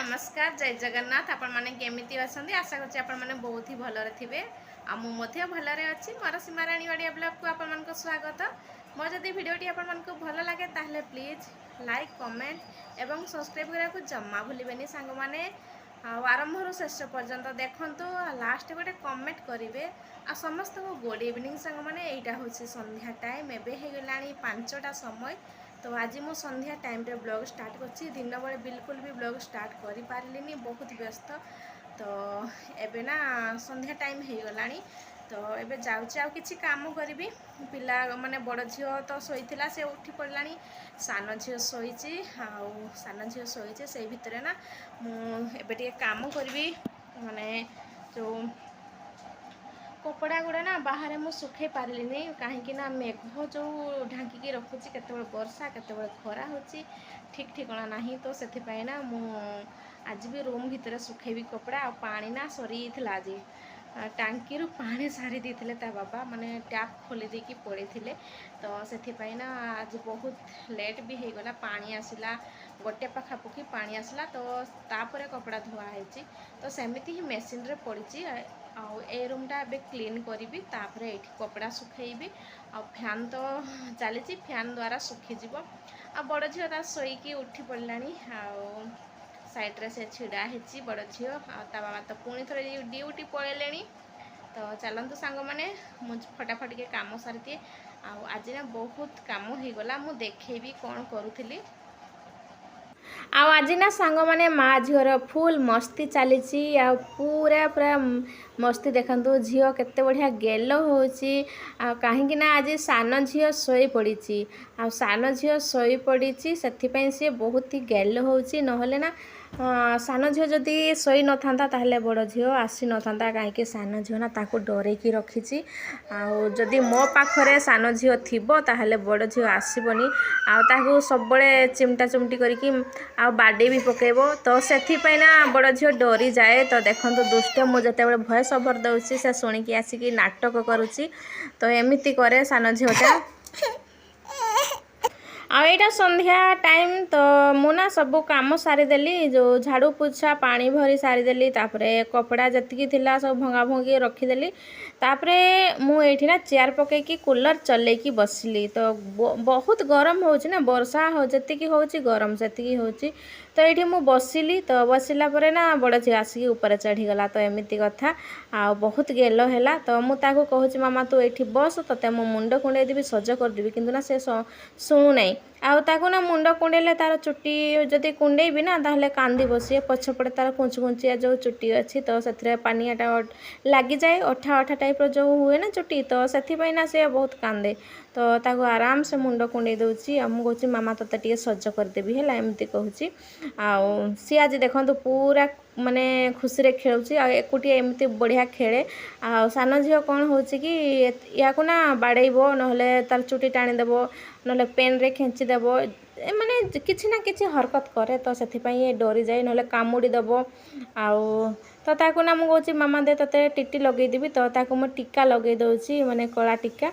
नमस्कार जय जगन्नाथ आपण माने केमिति अछंदी आशा करछि आपण माने बहुत ही भलरे थिबे आ मु मध्ये भलरे अछि मोर सीमाराणी ओडिया ब्लॉग को आपण मानको स्वागत मो जदी वीडियोटी आपण मानको भल लागे ताहले प्लीज लाइक कमेंट एवं सब्सक्राइब करा को जम्मा भूलिबेनी सांग माने आरंभ शेष पर्यंत देखंतु लास्ट गोटे कमेंट करेंगे आ समस्त को गुड इवनिंग सांग माने एटा होछि संध्या टाइम एबे हे गलानी 5टा समय। तो आज मु संध्या टाइम रे ब्लॉग स्टार्ट करछि दिन बेले बिल्कुल भी ब्लॉग स्टार्ट करि पारलिनी बहुत व्यस्त। तो एबे ना संध्या टाइम हे गलानी तो एबे जाउछि आ किछि काम करबी पिला माने बड़ झियो तो सोइथिला से उठी पड़लानी सान झियो सोइछि सान झियो सोइछि से भितरे ना मु एबे टिके काम करबी माने जो कपड़ा गुड़ा ना बाहर मु सुखे पारलिनी कहीं मेघ जो ढांकी रखुची केतबेले वर्षा केतबेले खरा होची ठीक ठिकाना नहीं। तो से ना मु आज भी रूम भितर सुखेबी कपड़ा आ पानी ना सरी आज टांकी रू पानी सारी देते ता बाबा माने टैप खोली देकी पड़े थे। तो से ना आज बहुत लेट भी हो गला पानी आसला गोटे पाखापाखि पानी आसला तो तापर कपड़ा धुआ है। तो सेमती ही मेसीन रे पड़ी ए रूमटा ए क्लीन करी तापर ये कपड़ा सुखेबी आ फैन तो चली फैन द्वारा सुखीज आ बड़ झील शोईकी उठी पड़लानी साइड्रे से छिड़ा है बड़ झील ता बाबा तो पुणी थे ड्यूटी पलैले। तो चलतु सांग मैंने मुझे फटाफट के काम सारी दिए आज ना बहुत कम हो गला मु देखेबी कौन करूली आज ना सांग मैंने माँ झीर फुल मस्ती चली पूरा पूरा मस्ती देखु झील केते बढ़िया गेल हो कहीं आज सान झील शोई पड़ी सान झील शोई पड़ी से सी बहुत ही गेल हो ना सान झील जदि शोई न था ताहले बड़ झील आसी न था कहीं सान झील ना ताको डरैकी रखी जदि मो पाखरे सान झील थी ताहले बड़ झील आसबनी आउ सब चिमटा चिमटी करके बाडे भी पकेब। तो से ना बड़ झील डरी जाए। तो देखो दुष्ट मुझे भयस ओवर दूसरी से शुणिकी आसिकी नाटक करुच्ची तो एमती करे सान झीलटा आईटा संध्या टाइम। तो मुना सब काम सारीदेली जो झाड़ू पोछा पानी भरी सारीदेली तापरे कपड़ा जतिकी थिला सब भंगा भंगी रखीदेली तापरे मु एठी ना चेयर पकईकी कूलर चलेकी बसली। तो बहुत गरम होची ना वर्षा हो जतिकी होची गरम सेतिकी होची तो ये मु बसिली। तो बसिला परे ना बड़ झी आसिकी ऊपर चढ़ीगला तो एमती कथा आ बहुत गेल है। तो मुझे कहूँ मामा तू ये बस तोते मो मुंड कुंडे देवी सज करदेवी किंतु ना से शुणु ना आउ ना मुंड कुंडेले तार चुटी जदि कुंडेबी ना ताहले कांदी बसी पछपटे तार कुंच कुंचिया जो चुटी अच्छी तो से पानियाटा लगी जाए अठा अठा टाइप जो हुए ना चुटी तो से ना से बहुत कांदे। तो ताको आराम से मुंड कुंडे दूची मुझे कहूँ मामा तोते टे सज करदेवी है एमती कहूँ सी आज देखो पूरा माने खुशी रे खेलुची एकुटिया एमती बढ़िया खेले सान झील कौन हो या ना बाड़ेब ना तार चुटी टाणीदेव ना पेन रे खेचिदेव माने किसी ना किसी हरकत करे तो से डरी जाए ना कामुड़ी देव आउ तो ताकू ना मुझे मामा दे तोते टीटी लगेदेवी। तो ताकू मु टीका लगे दूसरी माने कला टीका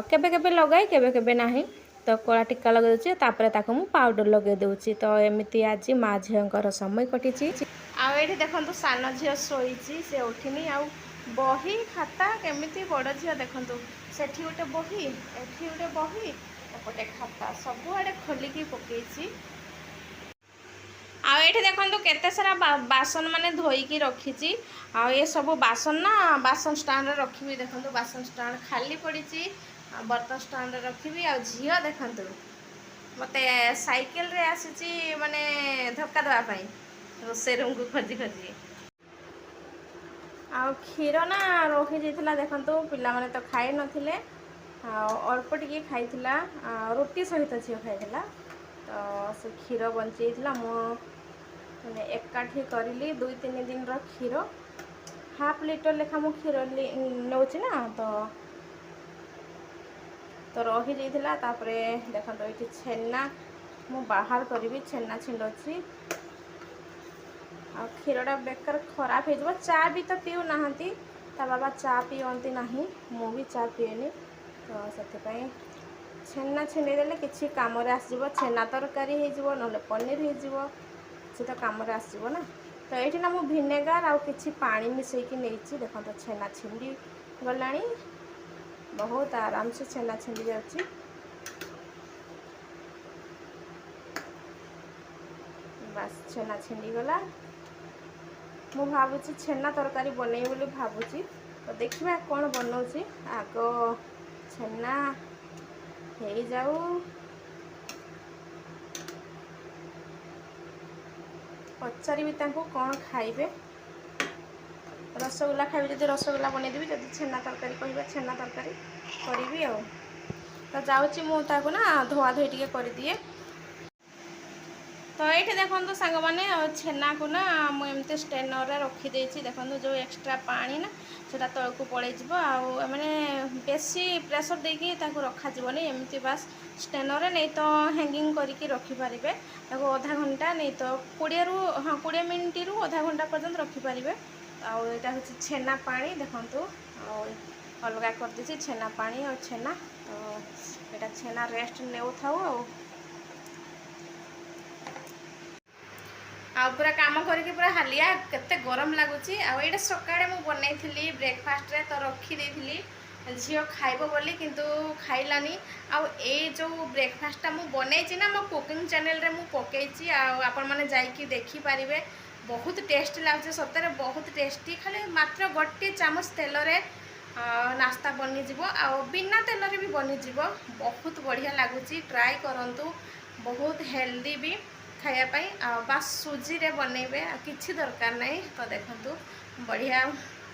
केबे केबे लगाए केबे केबे नाही तो कला टीका लगे दूसरी तापर ताकू मु पाउडर लगे दूसरी। तो एमती आज माँ झीर समय कटी आठी देखो सान झील शोई से उठिनी आ बही खाता केमिति बड़ झील देखु सेठी गोटे बही एठी गोटे बही एपटे खाता सबुआड़े खोलिकी पकई आठ देखो केते सारा बासन माने धोईकी रखी आ ये सब बासन ना बासन स्टाण्ड रखी देखो बासन स्टाण्ड खाली पड़ी बर्तन स्टाण्ड रखी आ झील देखु मत साइकेल रे आसी माने धक्का देवाई रोसे रूम को खोजी खोजी आ क्षीर ना रही जाता देखो पिला माने तो खाई नथिले अल्प टिके खाइथिला रोटी सहित झील खाइथिला तो से क्षीर बंचेला मो मैंने एकाठी करी 2-3 दिन क्षीर हाफ लिटर लेखा मु क्षीर नौची ना तो रही जाइथिला तापरे देखो तो ये छेना मु बाहर करी छेना छिंडुची आ क्षीरटा बेकार खराब हो चा भी तो पीऊ ना ता बाबा चा पीती ना मु भी चा पीएनी। तो से छेना छिंडेदेले किसी कम आसो छेना तरकारी हो ना पनीर हो କିଛି ତ କାମରେ ଆସିବ ନା। ତ ଏଇଠି ନା ମୁଁ ଭିନେଗାର ଆଉ କିଛି ପାଣି ମିଶେଇକି ନେଇଛି। ଦେଖନ୍ତୁ ଛେନା ଛିଣ୍ଡି ଗଲାଣି, ବହୁତ ଆରାମସେ ଛେନା ଛିଣ୍ଡି ଯାଉଛି। ବାସ୍ ଛେନା ଛିଣ୍ଡିଗଲା। ମୁଁ ଭାବୁଛି ଛେନା ତରକାରୀ ବନେଇବି ବୋଲି ଭାବୁଛି। ତ ଦେଖିବା କ'ଣ ବନଉଛି। ଆଗ ଛେନା ହେଇଯାଉ। ପଚାରିବି ତାଙ୍କୁ କ'ଣ ଖାଇବେ। ରସଗୋଲା ଖାଇବି ଯଦି ରସଗୋଲା ବନେଇଦେବି, ଯଦି ଛେନା ତରକାରୀ କହିବେ ଛେନା ତରକାରୀ କରିବି ଆଉ। ତ ଯାଉଛି ମୁଁ ତାକୁ ନା ଧୁଆଧୋଇ ଟିକେ କରିଦିଏ। ତ ଏଇଠି ଦେଖନ୍ତୁ ସାଙ୍ଗମାନେ, ଛେନାକୁ ନା ମୁଁ ଏମିତି ଷ୍ଟ୍ରେନରରେ ରଖିଦେଇଛି। ଦେଖନ୍ତୁ ଯେଉଁ ଏକ୍ସଟ୍ରା ପାଣି ନା ସେଇଟା ତଳକୁ ପଳେଇଯିବ। ଆଉ ମାନେ ବେଶୀ ପ୍ରେସର ଦେଇକି ତାକୁ ରଖାଯିବନି, ଏମିତି ବାସ୍ ଷ୍ଟ୍ରେନରରେ ନେଇ ତ ହ୍ୟାଙ୍ଗିଂ କରିକି ରଖିପାରିବେ। ତାକୁ ଅଧା ଘଣ୍ଟା ନେଇ ତ 20 ମିନିଟ୍ରୁ ଅଧା ଘଣ୍ଟା ପର୍ଯ୍ୟନ୍ତ ରଖିପାରିବେ। ଆଉ ଏଇଟା ହେଉଛି ଛେନା ପାଣି। ଦେଖନ୍ତୁ ଆଉ ଅଲଗା କରିଦେଇଛି ଛେନା ପାଣି ଆଉ ଛେନା। ତ ଏଇଟା ଛେନା ରେଷ୍ଟ ନେଉଥାଉ। ଆଉ ପୁରା କାମ କରିକି ପୁରା ହାଲିଆ, କେତେ ଗରମ ଲାଗୁଛି। ଆଉ ଏଇଟା ସକାଳେ ମୁଁ ବନେଇଥିଲି ବ୍ରେକଫାଷ୍ଟରେ, ତ ରଖିଦେଇଥିଲି ଝିଅ ଖାଇବ ବୋଲି, କିନ୍ତୁ ଖାଇଲାନି। ଆଉ ଏଇ ଯେଉଁ ବ୍ରେକଫାଷ୍ଟଟା ମୁଁ ବନେଇଛି ନା ମୋ କୁକିଂ ଚ୍ୟାନେଲରେ ମୁଁ ପକେଇଛି, ଆଉ ଆପଣମାନେ ଯାଇକି ଦେଖିପାରିବେ। ବହୁତ ଟେଷ୍ଟି ଲାଗୁଛି, ସତରେ ବହୁତ ଟେଷ୍ଟି। ଖାଲି ମାତ୍ର 1 ଚାମଚ ତେଲରେ ନାସ୍ତା ବନିଯିବ, ଆଉ ବିନା ତେଲରେ ବି ବନିଯିବ। ବହୁତ ବଢ଼ିଆ ଲାଗୁଛି, ଟ୍ରାଏ କରନ୍ତୁ। ବହୁତ ହେଲ୍ଦି ବି ଖାଇବା ପାଇଁ। ଆଉ ବାସ୍ ସୁଜିରେ ବନେଇବେ, ଆଉ କିଛି ଦରକାର ନାହିଁ। ତ ଦେଖନ୍ତୁ ବଢ଼ିଆ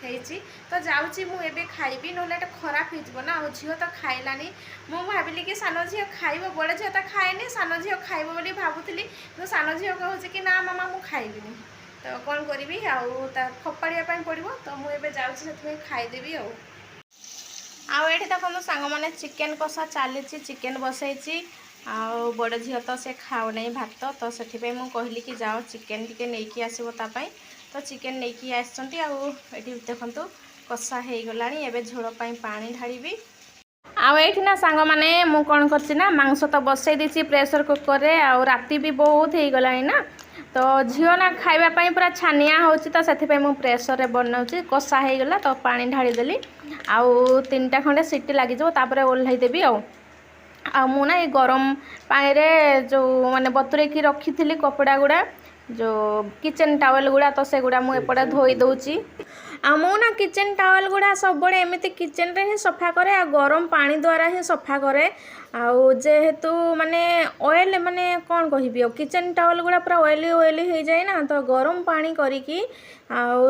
ହେଇଛି। ତ ଯାଉଛି ମୁଁ ଏବେ ଖାଇବି, ନହେଲେ ଏଟା ଖରାପ ହେଇଯିବ ନା। ଆଉ ଝିଅ ତ ଖାଇଲାନି। ମୁଁ ଭାବିଲି କି ସାନ ଝିଅ ଖାଇବ, ବଡ଼ ଝିଅ ତ ଖାଏନି, ସାନ ଝିଅ ଖାଇବ ବୋଲି ଭାବୁଥିଲି। କିନ୍ତୁ ସାନ ଝିଅ କହୁଛି କି ନା ମାମା ମୁଁ ଖାଇବିନି। ତ କ'ଣ କରିବି, ଆଉ ତା ଫୋପାଡ଼ିବା ପାଇଁ ପଡ଼ିବ। ତ ମୁଁ ଏବେ ଯାଉଛି, ସେଥିପାଇଁ ଖାଇଦେବି ଆଉ। ଆଉ ଏଇଠି ଦେଖନ୍ତୁ ସାଙ୍ଗମାନେ, ଚିକେନ୍ କଷା ଚାଲିଛି, ଚିକେନ୍ ବସେଇଛି। ଆଉ ବଡ଼ ଝିଅ ତ ସେ ଖାଉନାହିଁ ଭାତ, ତ ସେଥିପାଇଁ ମୁଁ କହିଲି କି ଯାଅ ଚିକେନ୍ ଟିକେ ନେଇକି ଆସିବ ତା ପାଇଁ। ତ ଚିକେନ୍ ନେଇକି ଆସିଛନ୍ତି। ଆଉ ଏଠି ଦେଖନ୍ତୁ କଷା ହେଇଗଲାଣି, ଏବେ ଝୋଳ ପାଇଁ ପାଣି ଢାଳିବି। ଆଉ ଏଇଠି ନା ସାଙ୍ଗମାନେ, ମୁଁ କ'ଣ କରିଛି ନା, ମାଂସ ତ ବସେଇ ଦେଇଛି ପ୍ରେସର କୁକରରେ। ଆଉ ରାତି ବି ବହୁତ ହେଇଗଲାଣି ନା, ତ ଝିଅ ନା ଖାଇବା ପାଇଁ ପୁରା ଛାନିଆ ହେଉଛି। ତ ସେଥିପାଇଁ ମୁଁ ପ୍ରେସରରେ ବନାଉଛି। କଷା ହେଇଗଲା ତ ପାଣି ଢାଳିଦେଲି। ଆଉ 3ଟା ଖଣ୍ଡେ ସିଟି ଲାଗିଯିବ, ତାପରେ ଓହ୍ଲାଇ ଦେବି ଆଉ। ଆଉ ମୁଁ ନା ଏଇ ଗରମ ପାଣିରେ ଯେଉଁ ମାନେ ବତୁରେଇକି ରଖିଥିଲି କପଡ଼ା ଗୁଡ଼ା, ଯେଉଁ କିଚେନ୍ ଟାୱେଲ୍ ଗୁଡ଼ା, ତ ସେଗୁଡ଼ା ମୁଁ ଏପଟେ ଧୋଇ ଦେଉଛି। ଆଉ ମୁଁ ନା କିଚେନ୍ ଟାୱେଲ୍ ଗୁଡ଼ା ସବୁବେଳେ ଏମିତି କିଚେନ୍ରେ ହିଁ ସଫା କରେ, ଆଉ ଗରମ ପାଣି ଦ୍ୱାରା ହିଁ ସଫା କରେ। ଆଉ ଯେହେତୁ ମାନେ ଅଏଲ୍, ମାନେ କ'ଣ କହିବି, ଆଉ କିଚେନ୍ ଟାୱେଲ୍ ଗୁଡ଼ା ପୁରା ଅଏଲି ହେଇଯାଏ ନା, ତ ଗରମ ପାଣି କରିକି ଆଉ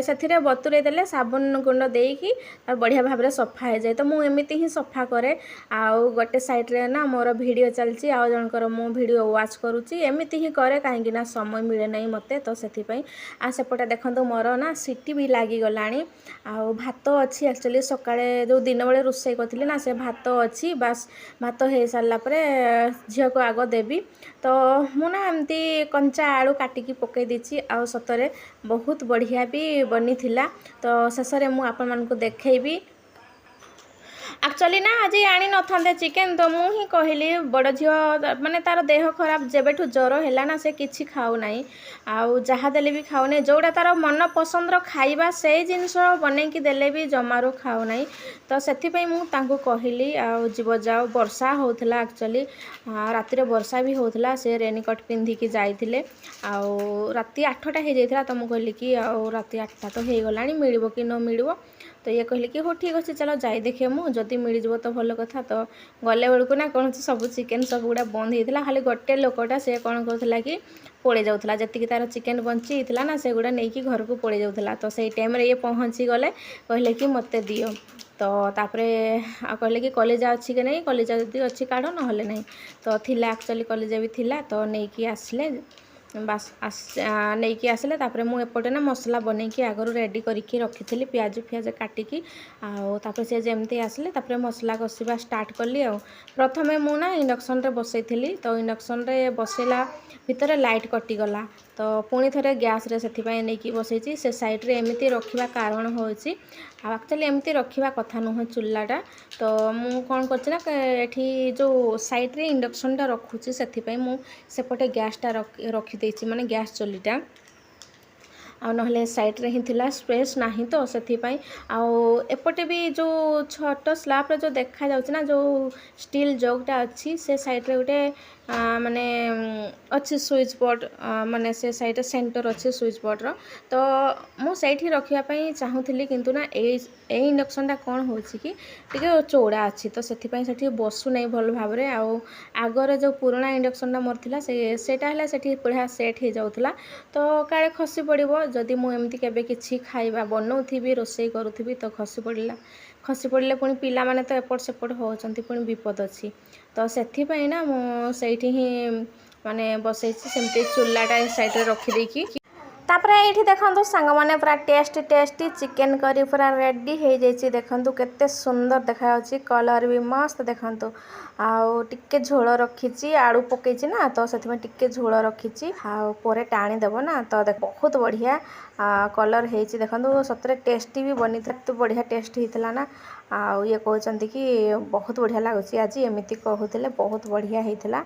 ସେଥିରେ ବତୁରେଇ ଦେଲେ ସାବୁନ ଗୁଣ୍ଡ ଦେଇକି ଆଉ ବଢ଼ିଆ ଭାବରେ ସଫା ହେଇଯାଏ। ତ ମୁଁ ଏମିତି ହିଁ ସଫା କରେ। ଆଉ ଗୋଟେ ସାଇଡ଼୍ରେ ନା ମୋର ଭିଡ଼ିଓ ଚାଲିଛି, ଆଉ ଜଣଙ୍କର ମୁଁ ଭିଡ଼ିଓ ୱାଚ୍ କରୁଛି। ଏମିତି ହିଁ କରେ, କାହିଁକି ନା ସମୟ ମିଳେ ନାହିଁ ମୋତେ, ତ ସେଥିପାଇଁ। ଆଉ ସେପଟେ ଦେଖନ୍ତୁ ମୋର ନା ସିଟି ବି ଲାଗିଗଲାଣି। ଆଉ ଭାତ ଅଛି, ଆକ୍ଚୁଆଲି ସକାଳେ ଯେଉଁ ଦିନବେଳେ ରୋଷେଇ କରିଥିଲି ନା, ସେ ଭାତ ଅଛି। ବାସ୍ ଭାତ ହେଇସାରିଲା ପରେ ଝିଅକୁ ଆଗ ଦେବି। ତ ମୁଁ ନା ଏମିତି କଞ୍ଚା ଆଳୁ କାଟିକି ପକାଇ ଦେଇଛି। ଆଉ ସତରେ ବହୁତ ବଢ଼ିଆ ବି ବନିଥିଲା। ତ ଶେଷରେ ମୁଁ ଆପଣମାନଙ୍କୁ ଦେଖେଇବି। ଆକ୍ଚୁଆଲି ନା ଆଜି ଆଣିନଥାନ୍ତେ ଚିକେନ୍, ତ ମୁଁ ହିଁ କହିଲି, ବଡ଼ ଝିଅ ମାନେ ତା'ର ଦେହ ଖରାପ, ଯେବେଠୁ ଜ୍ୱର ହେଲା ନା ସେ କିଛି ଖାଉନାହିଁ। ଆଉ ଯାହା ଦେଲେ ବି ଖାଉନାହିଁ। ଯେଉଁଟା ତା'ର ମନ ପସନ୍ଦର ଖାଇବା, ସେଇ ଜିନିଷ ବନେଇକି ଦେଲେ ବି ଜମାରୁ ଖାଉନାହିଁ। ତ ସେଥିପାଇଁ ମୁଁ ତାଙ୍କୁ କହିଲି, ଆଉ ଯାଅ। ବର୍ଷା ହେଉଥିଲା, ଆକ୍ଚୁଆଲି ରାତିରେ ବର୍ଷା ବି ହେଉଥିଲା। ସେ ରେନିକୋଟ୍ ପିନ୍ଧିକି ଯାଇଥିଲେ। ଆଉ ରାତି 8ଟା ହେଇଯାଇଥିଲା। ତ ମୁଁ କହିଲି କି ଆଉ ରାତି 8ଟା ତ ହେଇଗଲାଣି, ମିଳିବ କି ନ ମିଳିବ। ତ ଇଏ କହିଲେ କି ହଉ ଠିକ୍ ଅଛି, ଚାଲ ଯାଇ ଦେଖେ, ମୁଁ ଯଦି ମିଳିଯିବ ତ ଭଲ କଥା। ତ ଗଲେ ବେଳକୁ ନା କ'ଣ ହେଉଛି, ସବୁ ଚିକେନ୍ ସବୁଗୁଡ଼ା ବନ୍ଦ ହେଇଥିଲା। ଖାଲି ଗୋଟେ ଲୋକଟା ସେ କ'ଣ କରୁଥିଲା କି ପଳେଇ ଯାଉଥିଲା, ଯେତିକି ତା'ର ଚିକେନ୍ ବଞ୍ଚିଥିଲା ନା ସେଗୁଡ଼ା ନେଇକି ଘରକୁ ପଳେଇ ଯାଉଥିଲା। ତ ସେଇ ଟାଇମ୍ରେ ଇଏ ପହଞ୍ଚିଗଲେ, କହିଲେ କି ମୋତେ ଦିଅ। ତ ତାପରେ ଆଉ କହିଲେ କି କଲିଜା ଅଛି କି ନାହିଁ, କଲିଜା ଯଦି ଅଛି କାଢ଼, ନହେଲେ ନାହିଁ। ତ ଥିଲା, ଆକ୍ଚୁଆଲି କଲିଜା ବି ଥିଲା। ତ ନେଇକି ଆସିଲେ, ବାସ୍ ନେଇକି ଆସିଲେ। ତାପରେ ମୁଁ ଏପଟେ ନା ମସଲା ବନେଇକି ଆଗରୁ ରେଡ଼ି କରିକି ରଖିଥିଲି, ପିଆଜ କାଟିକି। ଆଉ ତାପରେ ସେ ଯେମିତି ଆସିଲେ, ତାପରେ ମସଲା କଷିବା ଷ୍ଟାର୍ଟ କଲି। ଆଉ ପ୍ରଥମେ ମୁଁ ନା ଇଣ୍ଡକ୍ସନ୍ରେ ବସେଇଥିଲି। ତ ଇଣ୍ଡକ୍ସନ୍ରେ ବସେଇଲା ଭିତରେ ଲାଇଟ୍ କଟିଗଲା। ତ ପୁଣି ଥରେ ଗ୍ୟାସ୍ରେ ସେଥିପାଇଁ ନେଇକି ବସେଇଛି। ସେ ସାଇଡ଼୍ରେ ଏମିତି ରଖିବା କାରଣ ହେଉଛି, ଆଉ ଆକ୍ଚୁଆଲି ଏମିତି ରଖିବା କଥା ନୁହଁ ଚୁଲାଟା। ତ ମୁଁ କ'ଣ କରୁଛି ନା, ଏଠି ଯେଉଁ ସାଇଡ଼୍ରେ ଇଣ୍ଡକ୍ସନ୍ଟା ରଖୁଛି, ସେଥିପାଇଁ ମୁଁ ସେପଟେ ଗ୍ୟାସ୍ଟା रखिदेची माने गैस चुलीटा आ नहले साइड रे ही थिला स्पेस नहीं तो से एपटे भी जो छोट स्लैब जो देखा जाउछि ना जो स्टील जगटा अच्छी से साइड रे गोटे माने अच्छी स्विच बोर्ड माने से साइड सेंटर अच्छे स्विच बोर्ड रो तो मु सैठी रखिया पई चाहूथिली किंतु ना ए इंडक्शनटा कौन होछि कि टिके चौड़ा अच्छी तो से बसु नहीं भल भाव रे आगर जो पुराना इंडक्शनटा मोर थिला सेटा हला सेठी बढ़िया सेट हो जाउथला तो काले खसी पड़ो जदि मुझे केबे किछि खाइबा बनाउथिबी रोषेई करूथिबी तो खसी पड़े पुणी पिला माने तो एपट सेपट होचंती पुणी विपद अच्छी तो सेथिपई ना मु सेठी ही माने बसैछि सेमती चुल्लाटा साइड रे रखी देकी तापर ये देखो सांग मैंने पूरा टेस्टी टेस्टी चिकेन करी पूरा रेडी हो जाइए देखु केते सुंदर देखा कलर भी मस्त देखु आउ टिके झोल रखी आलू पकई ना तो से टिके झोल रखी आउ टाणी देव ना तो देख बहुत बढ़िया कलर हो देखो सतरे टेस्टी भी बनी तो बढ़िया टेस्ट होता ना आउ ये कहते कि बहुत बढ़िया लगुच आज एमती कहते बहुत बढ़िया होता